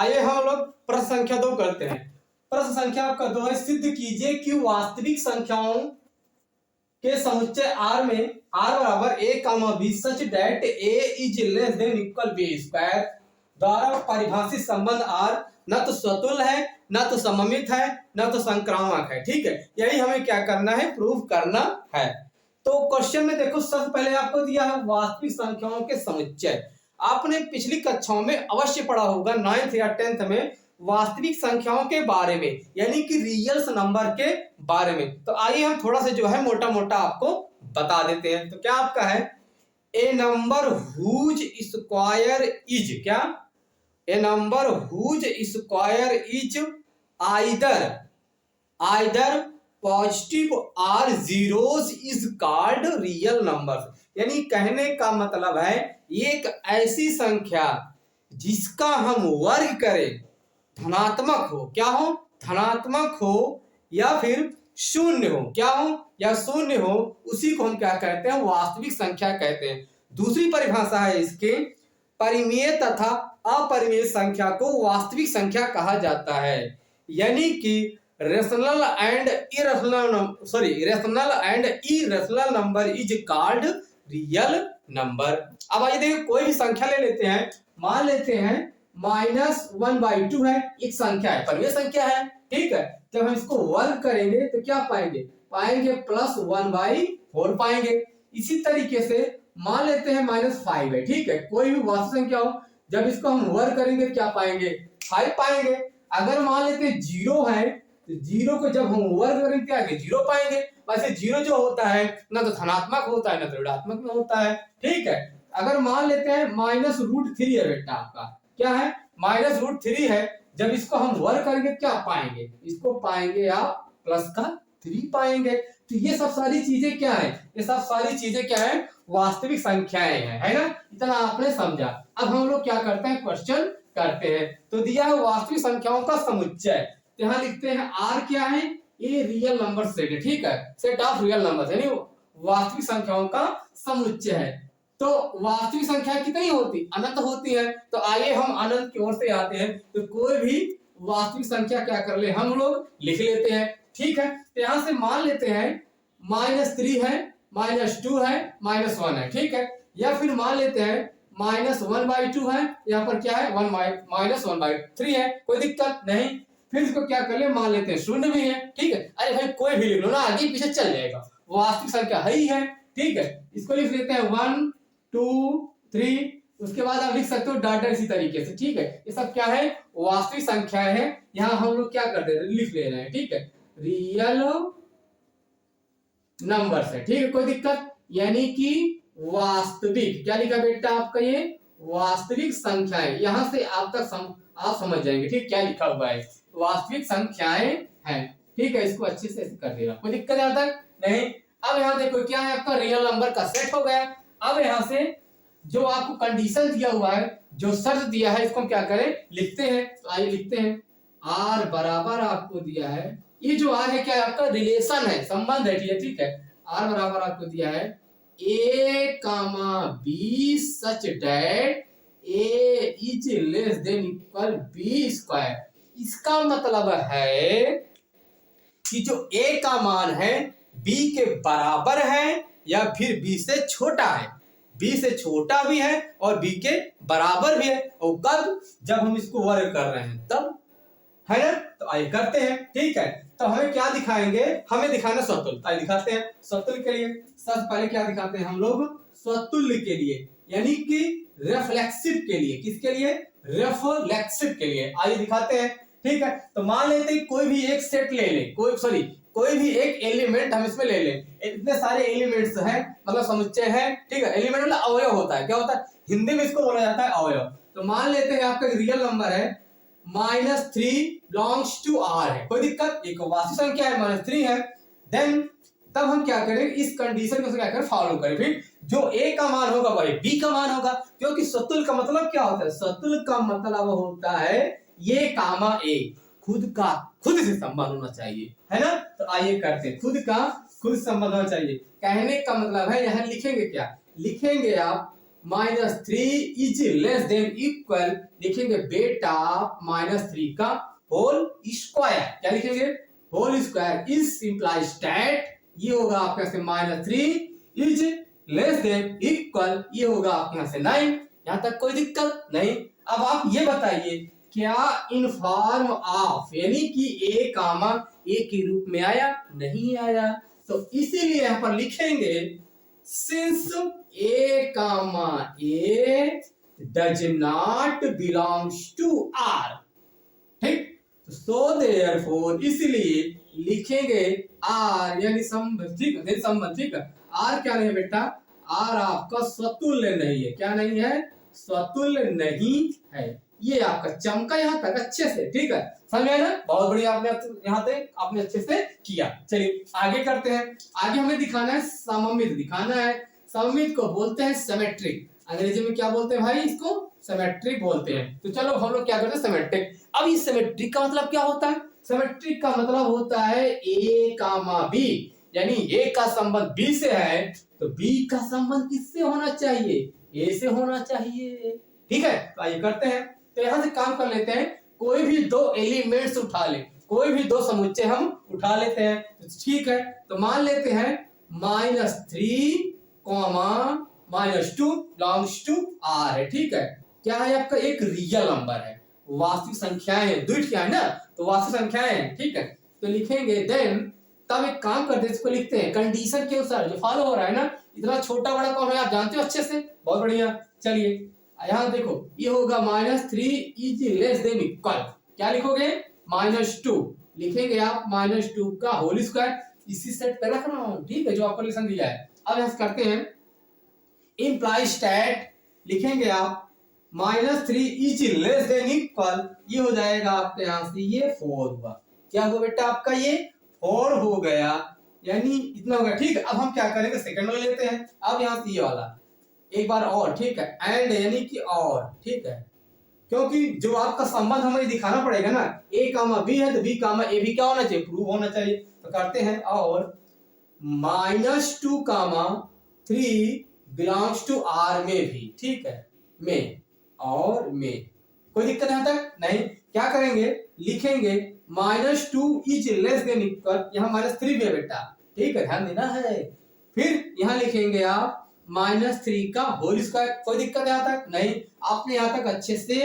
आइए हम लोग प्रश्न संख्या 2 करते हैं। प्रश्न संख्या आपका 2 है, सिद्ध कीजिए कि वास्तविक संख्याओं के समुच्चय R में R बराबर a, b such that a is less than equal b square द्वारा परिभाषित संबंध R न तो स्वतुल्य है, न तो सममित है, न तो संक्रामक है। ठीक है, यही हमें क्या करना है, प्रूव करना है। तो क्वेश्चन में देखो, सबसे पहले आपको दिया है वास्तविक संख्याओं के समुच्चय। आपने पिछली कक्षाओं में अवश्य पढ़ा होगा 9th या 10th में वास्तविक संख्याओं के बारे में, यानी कि रियल्स नंबर के बारे में। तो आइए हम थोड़ा सा जो है मोटा मोटा आपको बता देते हैं। तो क्या आपका है, a number whose square is क्या, a number whose square is either positive or zeros is called real number. यानी कहने का मतलब है एक ऐसी संख्या जिसका हम वर्ग करें धनात्मक हो, क्या हो, धनात्मक हो या फिर शून्य हो, क्या हो या शून्य हो, उसी को हम क्या कहते हैं, वास्तविक संख्या कहते हैं। दूसरी परिभाषा है इसके, परिमेय तथा अपरिमेय संख्या को वास्तविक संख्या कहा जाता है। यानी कि rational and irrational number is called real number. अब आइए देखिए, कोई भी संख्या ले लेते हैं, मान लेते हैं -1/2 है, एक संख्या है, परिमेय संख्या है। ठीक है, जब हम इसको वर्ग करेंगे तो क्या पाएंगे, +1/4 पाएंगे। इसी तरीके से मान लेते हैं -5 है। ठीक है, कोई भी वास्तविक संख्या हो, जब इसको हम वर्ग करेंगे क्या पाएंगे, 5 पाएंगे। अगर मान लेते हैं 0 है, तो 0 को जब हम वर्ग करेंगे क्या आगे 0 पाएंगे। वैसे 0 जो होता है ना तो धनात्मक होता है ना तो ऋणात्मक में होता है। ठीक है, अगर मान लेते हैं -√3 है बेटा, आपका क्या है, -√3 है, जब इसको हम वर्ग करेंगे क्या पाएंगे, इसको पाएंगे आप +3 पाएंगे। तो ये सब सारी चीजें क्या है, ये सब सारी चीजें क्या है, वास्तविक संख्याएं हैं, है ना। इतना आपने समझा। अब हम लोग क्या करते हैं, क्वेश्चन करते हैं। तो दिया है वास्तविक संख्याओं का समुच्चय, तो यहाँ लिखते हैं R क्या है, ये रियल नंबर सेट है। ठीक है, सेट ऑफ रियल नंबर, यानी वास्तविक संख्याओं का समुच्चय है। तो वास्तविक संख्या कितनी होती, अनंत होती है। तो आइए हम अनंत की ओर से आते हैं। तो कोई भी वास्तविक संख्या क्या कर ले, हम लोग लिख लेते हैं। ठीक है, तो यहां से मान लेते हैं -3 है, -2 है, -1 है। ठीक है, या फिर मान लेते हैं -1/2 है, यहाँ पर क्या है, -1/3 है, कोई दिक्कत नहीं। फिर इसको क्या कर ले, मान लेते हैं 0 भी है। ठीक है, अरे भाई कोई भी लिख लो ना, आगे पीछे चल जाएगा, वास्तविक संख्या है ही है। ठीक है, इसको लिख लेते हैं 1 2 3, उसके बाद आप लिख सकते हो डॉट इसी तरीके से। ठीक है, ये सब क्या है, वास्तविक संख्याएं हैं। यहाँ हम लोग क्या करते हैं, लिख ले रहे हैं। ठीक है, रियल नंबर है। ठीक है, कोई दिक्कत, यानी कि वास्तविक क्या लिखा बेटा आपका, ये वास्तविक संख्याएं, यहां से आप तक आप समझ जाएंगे। ठीक, क्या लिखा हुआ है, वास्तविक संख्याएं हैं। ठीक है, इसको अच्छे से कर देगा, कोई दिक्कत यहां तक नहीं। अब यहाँ देखो क्या है, आपका रियल नंबर का सेट हो गया। अब यहाँ से जो आपको कंडीशन दिया हुआ है, जो शर्त दिया है, इसको हम क्या करें, लिखते हैं। तो आइए लिखते हैं, R बराबर आपको दिया है, ये जो R है क्या है, आपका रिलेशन है, संबंध है। ठीक है, R बराबर आपको दिया है A, B such that A is less than equal B square. इसका मतलब है कि जो A का मान है B के बराबर है या फिर B से छोटा है, B से छोटा भी है और B के बराबर भी है। और कब, जब हम इसको वर्ग कर रहे हैं तब, है ना। तो आइए करते हैं। ठीक है, तो हमें क्या दिखाएंगे, हमें दिखाना स्वतुल्य। आइए दिखाते हैं स्वतुल्य के लिए। सबसे पहले क्या दिखाते हैं हम लोग, स्वतुल्य के लिए, यानी कि रिफ्लेक्सिव के लिए। किसके लिए, रिफ्लेक्सिव के लिए। आइए दिखाते हैं। ठीक है, तो मान लेते हैं कोई भी एक सेट ले ले, कोई भी एक एलिमेंट हम इसमें ले लें। इतने सारे एलिमेंट्स हैं, मतलब समुच्चय है। ठीक है, एलिमेंट मतलब अवयव होता है, क्या होता है, हिंदी में इसको बोला जाता है अवयव। तो मान लेते हैं आपका रियल नंबर है -3 बिलोंग्स टू R है, कोई दिक्कत, एक वास्तविक संख्या है, -3 है। देन तब हम क्या करें, इस कंडीशन को क्या करें, फॉलो करें। फिर जो A का मान होगा वही B का मान होगा, क्योंकि स्वतुल्य का मतलब क्या होता है, स्वतुल्य का मतलब होता है ये कामा A, खुद से संबंध होना चाहिए, है ना। तो आइए करते हैं, खुद संबंध होना चाहिए। कहने का मतलब है, यहाँ लिखेंगे क्या, लिखेंगे आप -3 इज लेस देन इक्वल, लिखेंगे बेटा -3 का होल स्क्वायर। क्या लिखेंगे? Whole square is implies that, ये होगा आपके यहाँ से -3 इज लेस देन इक्वल, ये होगा आपके यहाँ से 9। यहाँ तक कोई दिक्कत नहीं। अब आप ये बताइए क्या इन फॉर्म ऑफ यानी कि ए कामा ए के रूप में आया? नहीं आया। तो इसीलिए यहाँ पर लिखेंगे since a comma A does not belongs to R, ठीक। सो देयरफॉर, इसलिए लिखेंगे आर यानी संबंध, ठीक है, संबंध, ठीक है। आर क्या नहीं है बेटा? आर आपका स्वतुल्य नहीं है। क्या नहीं है? स्वतुल्य नहीं है। ये आपका चमका यहाँ तक अच्छे से, ठीक है, समझ में ना? बहुत बढ़िया, आपने यहाँ तक आपने अच्छे से किया। चलिए आगे करते हैं। आगे हमें दिखाना है सममित, दिखाना है। सममित को बोलते हैं सिमेट्रिक। अंग्रेजी में क्या बोलते हैं भाई? इसको सिमेट्रिक बोलते हैं। तो चलो हम लोग क्या करते हैं? सिमेट्रिक। अब इस सिमेट्रिक का मतलब क्या होता है? सिमेट्रिक का मतलब होता है ए कामा बी, यानी ए का संबंध बी से है तो बी का संबंध किससे होना चाहिए? ए से होना चाहिए, ठीक है। तो आइए करते हैं। तो यहां से काम कर लेते हैं। कोई भी दो एलिमेंट्स उठा ले, कोई भी दो समुच्चय हम उठा लेते हैं, तो ठीक है। तो मान लेते हैं -3, -2 बिलोंग्स टू आर है, ठीक है। क्या है आपका? एक रियल नंबर है, वास्तविक संख्याएं हैं, द्विट क्या है ना, तो वास्तविक संख्याएं हैं, ठीक है। तो लिखेंगे देन, तब एक काम करते हैं, इसको लिखते हैं कंडीशन के अनुसार जो फॉलो हो रहा है ना। इतना छोटा बड़ा कौन है आप जानते हो अच्छे से, बहुत बढ़िया। चलिए यहाँ देखो, ये होगा -3 इज लेस देन इक्वल, क्या लिखोगे? -2 लिखेंगे आप, -2 का होल स्क्वायर, इसी सेट पे रख रहा हूं, ठीक है, जो आपको लेसन दिया है। अब यहाँ करते हैं इंप्लाइज दैट, लिखेंगे आप -3 इज लेस देन इक्वल, ये हो जाएगा आपके यहाँ से ये 4 हुआ। क्या हुआ बेटा आपका? ये 4 हो गया, यानी इतना हो गया, ठीक है। अब हम क्या करेंगे? सेकंड वाला लेते हैं। अब यहाँ से ये वाला एक बार और, ठीक है, एंड यानी कि और, ठीक है, क्योंकि जो आपका संबंध हमें दिखाना पड़ेगा ना, ए कामा बी है तो बी कामा ए भी क्या होना चाहिए? प्रूव होना चाहिए। तो करते हैं और -2 कामा 3 बिलोंग्स टू आर में भी, ठीक है, में और में, कोई दिक्कत यहाँ तक नहीं। क्या करेंगे? लिखेंगे -2 इज लेस देन इक्वल, यहाँ -3 भी है बेटा, ठीक है, ध्यान देना है। फिर यहाँ लिखेंगे आप -3 का होल स्क्वायर, कोई दिक्कत यहाँ तक नहीं, आपने यहाँ तक अच्छे से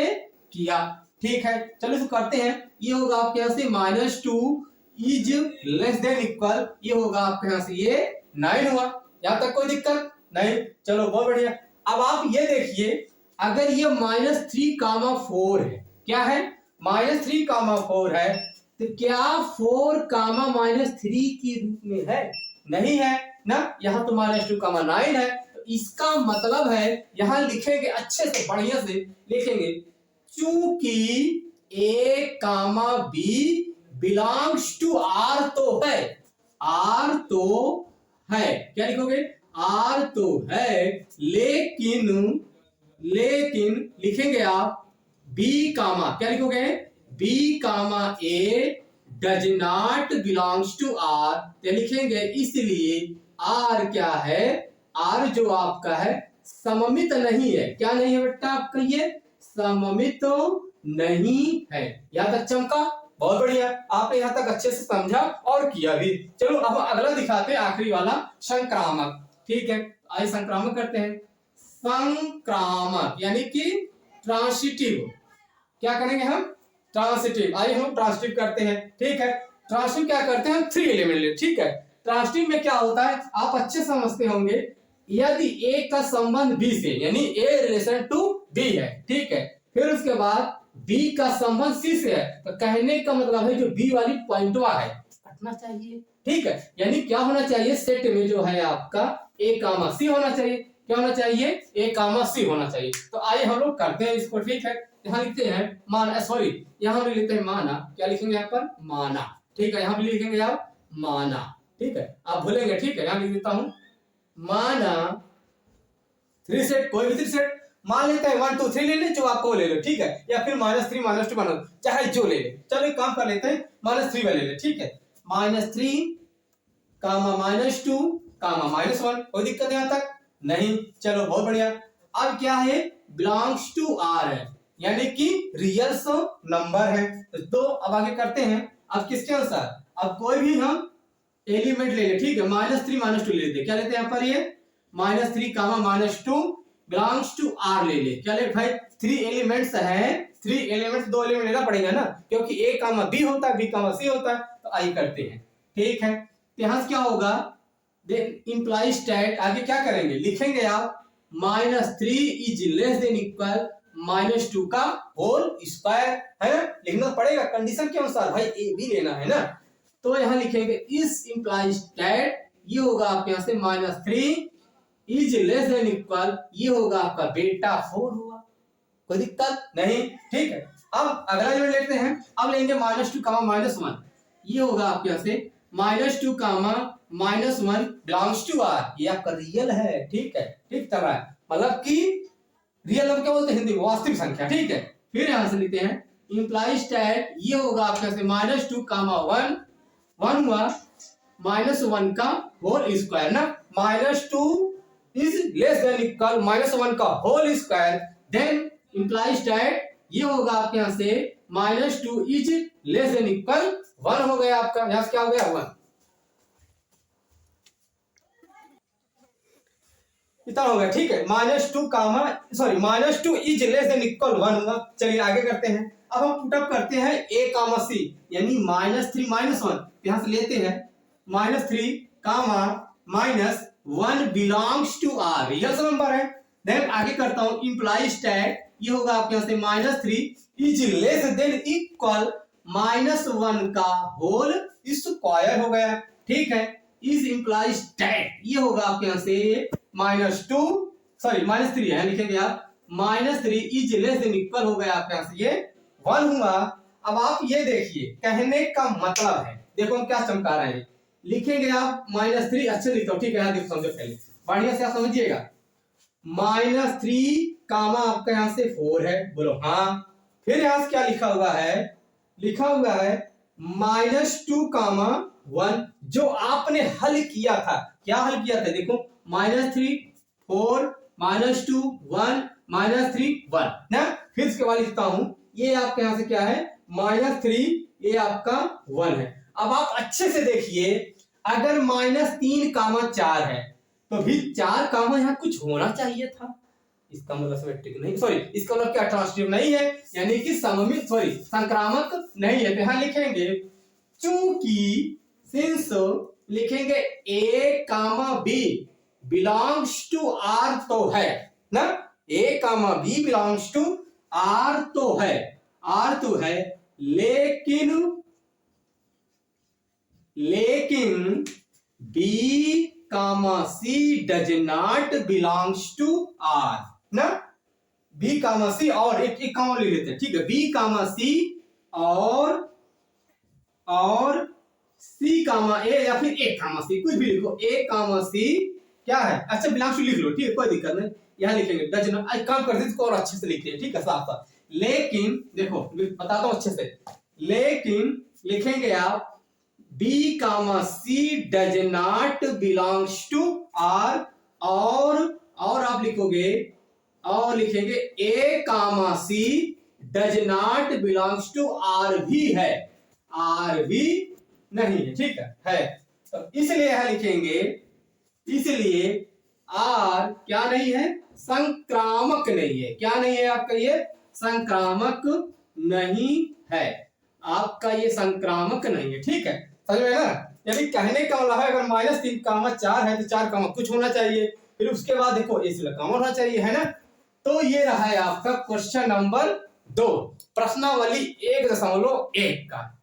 किया, ठीक है। चलो इसको करते हैं। ये होगा आपके यहाँ से -2 इज लेस देन इक्वल, ये होगा आपके यहाँ से ये 9 हुआ, यहाँ तक कोई दिक्कत नहीं। चलो बहुत बढ़िया। अब आप ये देखिए, अगर ये -3, 4 है, क्या है? -3, 4 है, तो क्या 4, -3 के रूप में है? नहीं है ना, यहाँ तो -2, 9 है। तो इसका मतलब है, यहाँ लिखेंगे अच्छे से, बढ़िया से लिखेंगे, चूंकि ए कामा बी बिलोंग्स टू आर तो है, आर तो है, क्या लिखोगे? आर तो है, लेकिन लिखेंगे आप बी कामा, क्या लिखोगे? B comma A does not belongs to R, क्या लिखेंगे? इसलिए आर क्या है? आर जो आपका है सममित नहीं है। क्या नहीं है बेटा आपका? ये सममित नहीं है। यहाँ तक चमका, बहुत बढ़िया, आपने यहाँ तक अच्छे से समझा और किया भी। चलो अब अगला दिखाते हैं, आखिरी वाला, संक्रामक, ठीक है। आइए संक्रामक करते हैं। संक्रामक यानी कि ट्रांसिटिव, क्या करेंगे हम? ट्रांसिटिव। आइए हम ट्रांसिटिव करते हैं, ठीक है। ट्रांसिटिव क्या करते हैं हम? 3 एलिमेंट ले, ठीक है। ट्रांसिटिव में क्या होता है आप अच्छे समझते होंगे, यदि ए का संबंध बी से, यानी ए रिलेशन टू बी है, ठीक है, फिर उसके बाद बी का संबंध सी से है, तो कहने का मतलब है जो बी वाली पॉइंटवा है हटना चाहिए, ठीक है। यानी क्या होना चाहिए? सेट में जो है आपका ए कामा सी होना चाहिए। क्या होना चाहिए? ए कामा सी होना चाहिए। तो आइए हम लोग करते हैं इसको, ठीक है। यहाँ लिखते हैं माना, सॉरी यहाँ भी लिखते हैं माना, क्या लिखेंगे यहाँ पर? माना, ठीक है। यहाँ भी लिखेंगे आप माना, ठीक है, आप भूलेंगे, ठीक है। यहाँ लिख देता हूं माना 3 सेट, कोई भी 3 सेट मान लेते हैं, 1 2 3 ले ले, जो आपको ले लो, ठीक है, या फिर -3 -2 चाहे जो ले ले। चलो एक काम कर लेते हैं, -3 वाले ले ले, ठीक है। -3 -2 -1, कोई दिक्कत यहाँ तक नहीं। चलो बहुत बढ़िया। अब क्या है, बिलोंग्स टू आर है, यानी कि रियल नंबर है। तो अब आगे करते हैं, अब किसके अनुसार, अब कोई भी हम एलिमेंट ले ले, ठीक है, -3 -2 ले लेते, क्या लेते हैं यहाँ पर, ये -3 -2 बिलोंग्स टू आर ले ले, क्या ले भाई, 3 एलिमेंट्स है, 3 एलिमेंट्स 2 एलिमेंट लेना पड़ेगा ना, क्योंकि A, B होता है, B, C होता है, तो आई करते हैं, ठीक है। तो यहाँ से क्या होगा, देन इंप्लाइज दैट, आगे क्या करेंगे, लिखेंगे आप -3 इज लेस देन इक्वल -2 का होल स्क्वायर, है ना, लिखना पड़ेगा कंडीशन के अनुसार, भाई A, B लेना है ना। तो यहाँ लिखेंगे इस इंप्लाइज दैट, ये होगा आपके यहाँ से -3 इज लेस देन इक्वल, ये होगा आपका बेटा 4 हुआ, कोई दिक्कत नहीं, ठीक है। अब अगला एलिमेंट लेते हैं, अब लेंगे -2 -1, ये होगा आपके यहाँ से -2 -1 बिलोंग्स टू आर, ये आपका रियल है, ठीक है, ठीक चल रहा है, मतलब कि रियल नंबर क्या बोलते हैं हिंदी में, वास्तविक संख्या, ठीक है। फिर यहां से लेते हैं इंप्लाइज दैट, ये होगा आपके यहाँ से -2 1 1 हुआ -1 का होल स्क्वायर ना, -2 इज लेस देन इक्वल -1 का whole square, then implies that ये होगा आपके यहां से -2 इज लेस देन इक्वल 1 हो गया आपका, यहां से क्या हो गया 1, इतना हो गया, ठीक है। -2 इज लेस देन इक्वल 1 होगा। चलिए आगे करते हैं, अब हम पुट अप करते हैं A, C, यानी -3 -1, यहां से लेते हैं -3 -1 belongs to R, real number है। देन आगे करता हूं इंप्लाइज दैट, ये होगा आपके यहां से -3 इज लेस देन इक्वल -1 का होल स्क्वायर हो गया, ठीक है। इज इंप्लाइज दैट ये होगा आपके यहां से -3 है, लिखेंगे आप -3 इज लेस देन इक्वल हो गया आपके यहां से ये 1 हुआ। अब आप ये देखिए, कहने का मतलब है, देखो हम क्या चमका रहे हैं, लिखेंगे आप -3, अच्छे लिखता हूं, ठीक है, देखो समझो पहले बढ़िया से आप समझिएगा, -3 आपका यहां से 4 है, बोलो हाँ। फिर यहां से क्या लिखा हुआ है, लिखा हुआ है -2 1, जो आपने हल किया था, क्या हल किया था, देखो -3 4 -2 1 -3 1 ना। फिर इसके बाद लिखता हूं, ये आपके यहां से क्या है -3, ये आपका 1 है। अब आप अच्छे से देखिए, अगर -3 4 है तो भी 4 यहाँ कुछ होना चाहिए था, इसका मतलब सिमेट्रिक नहीं, सॉरी इसका मतलब क्या, ट्रांसिटिव नहीं है, यानी कि सममित, सॉरी संक्रामक नहीं है। तो यहाँ लिखेंगे चूंकि, सिंस लिखेंगे A, B belongs to R तो है ना, A, B belongs to R तो है, R तो है, लेकिन B, C does not belongs to R ना, B, C और एक कॉमा ले लेते हैं, ठीक है, B, C और C, A या फिर A, C कुछ भी लिखो, A, C क्या है, अच्छा बिलोंग्स टू लिख लो, ठीक है, कोई दिक्कत नहीं। यहां लिखेंगे डज नॉट, आज काम करते इसको और अच्छे से लिखते हैं, ठीक है, साफ साफ। लेकिन देखो बताता हूं अच्छे से, लेकिन लिखेंगे आप B, C does not belongs to R, और आप लिखोगे, और लिखेंगे A, C does not belongs to R भी है, R भी नहीं है, ठीक है। तो इसलिए यहां लिखेंगे, इसलिए R क्या नहीं है, संक्रामक नहीं है, क्या नहीं है आपका, ये संक्रामक नहीं है, आपका ये संक्रामक नहीं है, ठीक है, समझ में ना। यानी कहने का मतलब है, अगर -3 4 है तो 4 कुछ होना चाहिए, फिर उसके बाद देखो इसलिए कॉमन होना चाहिए, है ना। तो ये रहा है आपका क्वेश्चन नंबर 2, प्रश्नावली 1.1 का।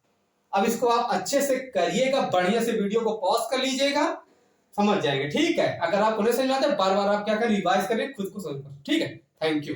अब इसको आप अच्छे से करिएगा, बढ़िया से वीडियो को पॉज कर लीजिएगा, समझ जाएंगे, ठीक है। अगर आप उन्हें समझ आते बार बार आप क्या करें, रिवाइज करें, खुद को समझ, ठीक है। Thank you.